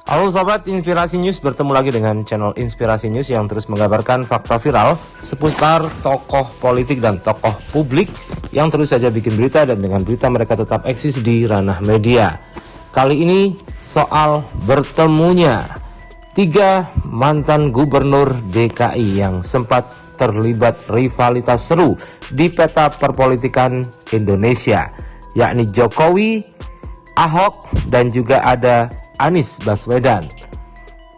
Halo Sobat Inspirasi News, bertemu lagi dengan channel Inspirasi News yang terus mengabarkan fakta viral seputar tokoh politik dan tokoh publik yang terus saja bikin berita, dan dengan berita mereka tetap eksis di ranah media. Kali ini soal bertemunya 3 mantan gubernur DKI yang sempat terlibat rivalitas seru di peta perpolitikan Indonesia, yakni Jokowi, Ahok, dan juga ada Anies Baswedan.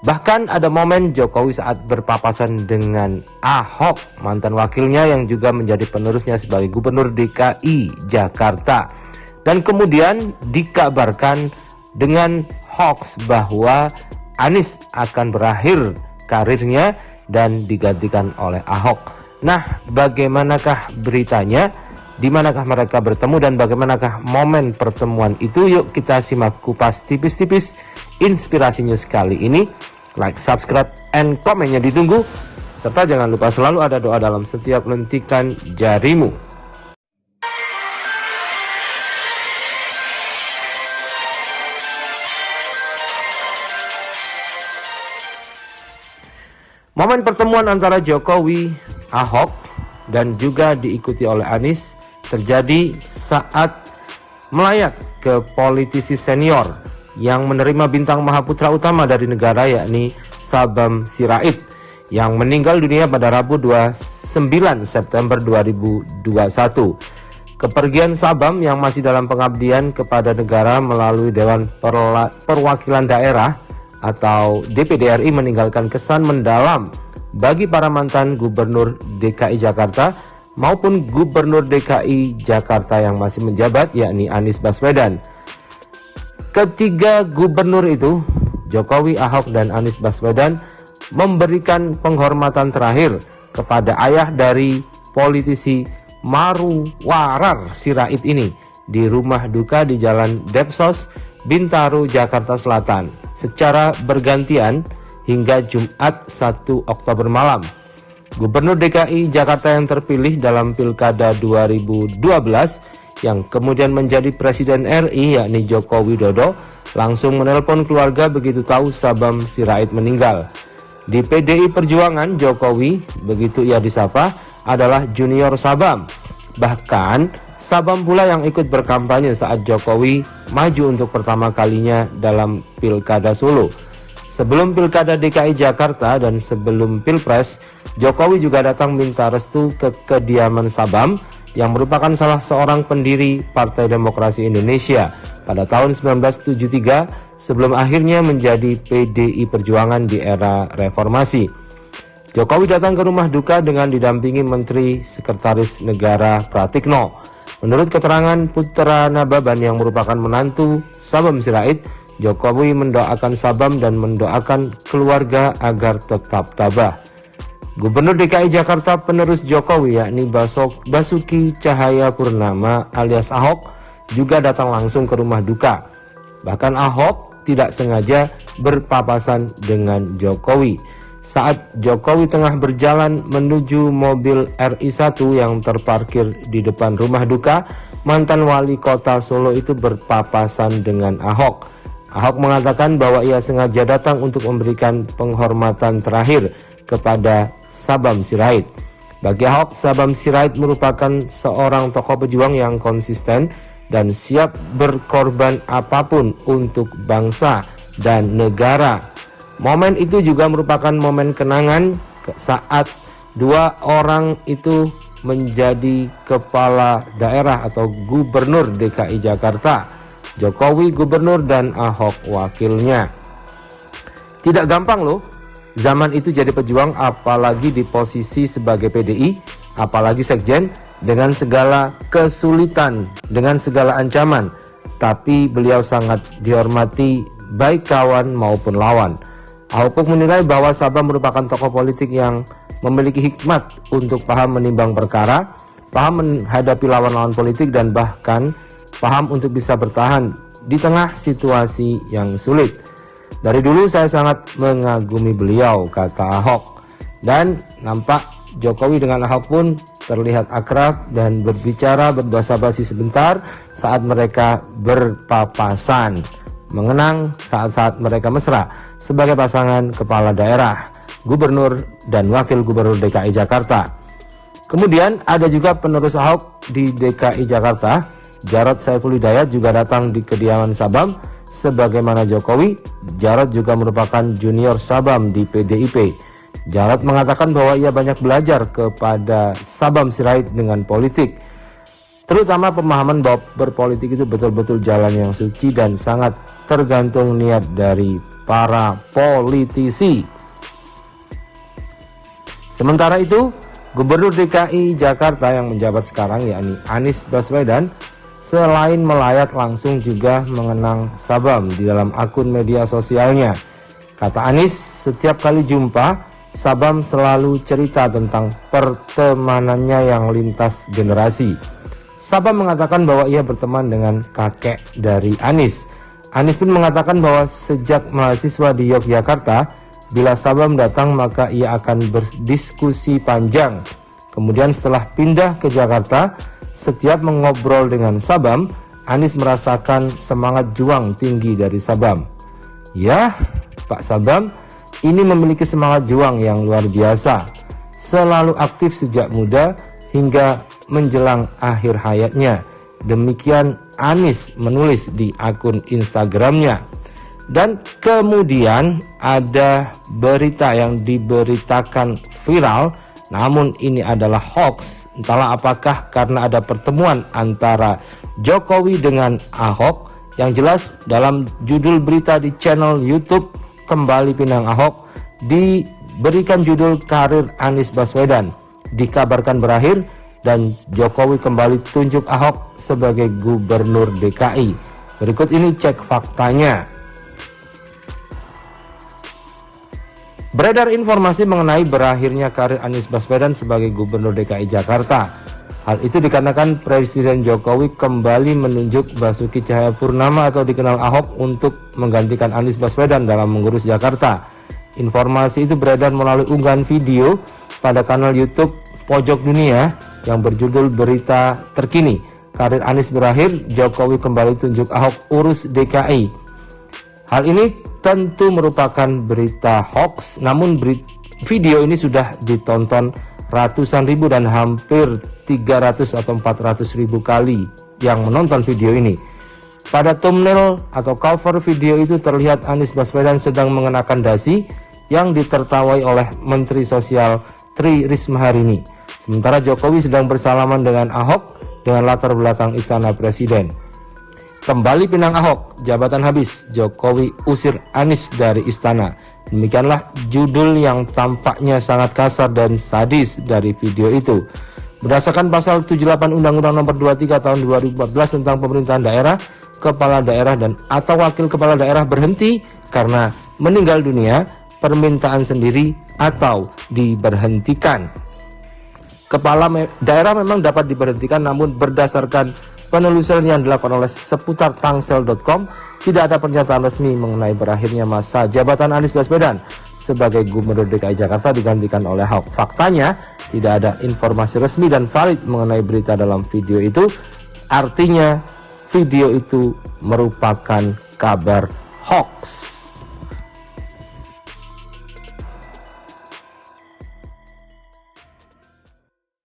Bahkan ada momen Jokowi saat berpapasan dengan Ahok, mantan wakilnya yang juga menjadi penerusnya sebagai gubernur DKI Jakarta. Dan kemudian dikabarkan dengan hoax bahwa Anies akan berakhir karirnya dan digantikan oleh Ahok. Nah, bagaimanakah beritanya? Di manakah mereka bertemu dan bagaimanakah momen pertemuan itu? Yuk kita simak kupas tipis-tipis Inspirasi News kali ini. Like, subscribe, and komennya ditunggu. Serta jangan lupa selalu ada doa dalam setiap lentikan jarimu. Momen pertemuan antara Jokowi, Ahok, dan juga diikuti oleh Anies terjadi saat melayat ke politisi senior yang menerima bintang Mahaputra Utama dari negara, yakni Sabam Sirait, yang meninggal dunia pada Rabu 29 September 2021. Kepergian Sabam yang masih dalam pengabdian kepada negara melalui Dewan Perwakilan Daerah atau DPD RI meninggalkan kesan mendalam bagi para mantan gubernur DKI Jakarta maupun gubernur DKI Jakarta yang masih menjabat, yakni Anies Baswedan. Ketiga gubernur itu, Jokowi, Ahok, dan Anies Baswedan, memberikan penghormatan terakhir kepada ayah dari politisi Marwarar Sirait ini di rumah duka di Jalan Depsos, Bintaro, Jakarta Selatan secara bergantian hingga Jumat 1 Oktober malam. Gubernur DKI Jakarta yang terpilih dalam Pilkada 2012 yang kemudian menjadi Presiden RI, yakni Joko Widodo, langsung menelpon keluarga begitu tahu Sabam Sirait meninggal. Di PDI Perjuangan, Jokowi, begitu ia disapa, adalah junior Sabam. Bahkan Sabam pula yang ikut berkampanye saat Jokowi maju untuk pertama kalinya dalam Pilkada Solo. Sebelum Pilkada DKI Jakarta dan sebelum Pilpres, Jokowi juga datang minta restu ke kediaman Sabam yang merupakan salah seorang pendiri Partai Demokrasi Indonesia pada tahun 1973 sebelum akhirnya menjadi PDI Perjuangan di era reformasi. Jokowi datang ke rumah duka dengan didampingi Menteri Sekretaris Negara Pratikno. Menurut keterangan Putra Nababan yang merupakan menantu Sabam Sirait, Jokowi mendoakan Sabam dan mendoakan keluarga agar tetap tabah. Gubernur DKI Jakarta penerus Jokowi, yakni Basuki Cahayapurnama alias Ahok, juga datang langsung ke rumah duka. Bahkan Ahok tidak sengaja berpapasan dengan Jokowi. Saat Jokowi tengah berjalan menuju mobil RI1 yang terparkir di depan rumah duka, mantan wali kota Solo itu berpapasan dengan Ahok. Ahok mengatakan bahwa ia sengaja datang untuk memberikan penghormatan terakhir kepada Sabam Sirait. Bagi Ahok, Sabam Sirait merupakan seorang tokoh pejuang yang konsisten dan siap berkorban apapun untuk bangsa dan negara. Momen itu juga merupakan momen kenangan saat 2 orang itu menjadi kepala daerah atau gubernur DKI Jakarta. Jokowi gubernur dan Ahok wakilnya. Tidak gampang loh zaman itu jadi pejuang, apalagi di posisi sebagai PDI, apalagi sekjen, dengan segala kesulitan, dengan segala ancaman. Tapi beliau sangat dihormati baik kawan maupun lawan. Ahok pun menilai bahwa Sabam merupakan tokoh politik yang memiliki hikmat untuk paham menimbang perkara, paham menghadapi lawan-lawan politik, dan bahkan paham untuk bisa bertahan di tengah situasi yang sulit. Dari dulu saya sangat mengagumi beliau, kata Ahok. Dan nampak Jokowi dengan Ahok pun terlihat akrab dan berbicara berbasa-basi sebentar saat mereka berpapasan. mengenang saat-saat mereka mesra sebagai pasangan kepala daerah, gubernur, dan wakil gubernur DKI Jakarta. Kemudian ada juga penerus Ahok di DKI Jakarta, Jarod Saiful Hidayat juga datang di kediaman Sabam. Sebagaimana Jokowi, Jarod juga merupakan junior Sabam di PDIP. Jarod mengatakan bahwa ia banyak belajar kepada Sabam Sirait dengan politik, terutama pemahaman bahwa berpolitik itu betul-betul jalan yang suci dan sangat tergantung niat dari para politisi. Sementara itu, Gubernur DKI Jakarta yang menjabat sekarang yakni Anies Baswedan selain melayat langsung juga mengenang Sabam di dalam akun media sosialnya. Kata Anies, setiap kali jumpa, Sabam selalu cerita tentang pertemanannya yang lintas generasi. Sabam mengatakan bahwa ia berteman dengan kakek dari Anies. Anies pun mengatakan bahwa sejak mahasiswa di Yogyakarta, bila Sabam datang maka ia akan berdiskusi panjang. Kemudian setelah pindah ke Jakarta, setiap mengobrol dengan Sabam, Anies merasakan semangat juang tinggi dari Sabam. Ya, Pak Sabam ini memiliki semangat juang yang luar biasa, selalu aktif sejak muda hingga menjelang akhir hayatnya. Demikian Anies menulis di akun Instagramnya. Dan kemudian ada berita yang diberitakan viral, namun ini adalah hoax. Entahlah apakah karena ada pertemuan antara Jokowi dengan Ahok. Yang jelas dalam judul berita di channel YouTube Kembali Pinang Ahok diberikan judul Karir Anies Baswedan dikabarkan berakhir dan Jokowi kembali tunjuk Ahok sebagai gubernur DKI. Berikut ini cek faktanya. Beredar informasi mengenai berakhirnya karir Anies Baswedan sebagai gubernur DKI Jakarta. Hal itu dikarenakan Presiden Jokowi kembali menunjuk Basuki Cahayapurnama atau dikenal Ahok untuk menggantikan Anies Baswedan dalam mengurus Jakarta. Informasi itu beredar melalui unggahan video pada kanal YouTube Pojok Dunia yang berjudul Berita Terkini. Karir Anies berakhir, Jokowi kembali tunjuk Ahok urus DKI. Hal ini tentu merupakan berita hoax, namun video ini sudah ditonton ratusan ribu dan hampir 300 atau 400 ribu kali yang menonton video ini. Pada thumbnail atau cover video itu terlihat Anies Baswedan sedang mengenakan dasi yang ditertawai oleh Menteri Sosial Tri Risma hari ini. Sementara Jokowi sedang bersalaman dengan Ahok dengan latar belakang Istana Presiden. Kembali Pinang Ahok, jabatan habis, Jokowi usir Anies dari istana. Demikianlah judul yang tampaknya sangat kasar dan sadis dari video itu. Berdasarkan pasal 78 Undang-Undang Nomor 23 Tahun 2014 tentang pemerintahan daerah, kepala daerah dan atau wakil kepala daerah berhenti karena meninggal dunia, permintaan sendiri atau diberhentikan. Kepala daerah memang dapat diberhentikan, namun berdasarkan penelusuran yang dilakukan oleh seputar tangsel.com, tidak ada pernyataan resmi mengenai berakhirnya masa jabatan Anies Baswedan sebagai Gubernur DKI Jakarta digantikan oleh Ahok. Faktanya, tidak ada informasi resmi dan valid mengenai berita dalam video itu. Artinya, video itu merupakan kabar hoax.